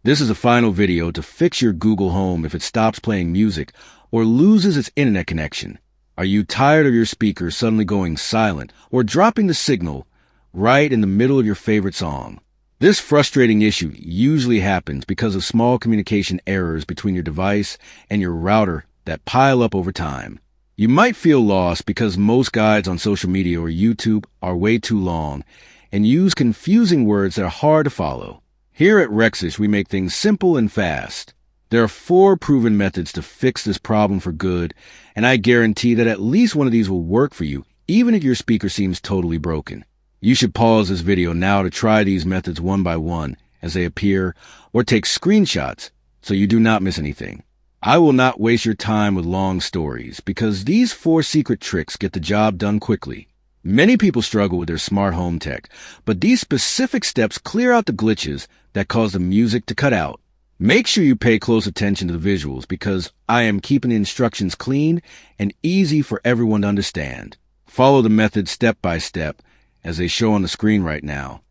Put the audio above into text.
This is a final video to fix your Google Home if it stops playing music or loses its internet connection. Are you tired of your speaker suddenly going silent or dropping the signal right in the middle of your favorite song? This frustrating issue usually happens because of small communication errors between your device and your router that pile up over time. You might feel lost because most guides on social media or YouTube are way too long and use confusing words that are hard to follow. Here at Rexish, we make things simple and fast. There are 4 proven methods to fix this problem for good, and I guarantee that at least one of these will work for you, even if your speaker seems totally broken. You should pause this video now to try these methods one by one as they appear, or take screenshots so you do not miss anything. I will not waste your time with long stories because these 4 secret tricks get the job done quickly. Many people struggle with their smart home tech, but these specific steps clear out the glitches that cause the music to cut out. Make sure you pay close attention to the visuals because I am keeping the instructions clean and easy for everyone to understand. Follow the method step by step as they show on the screen right now.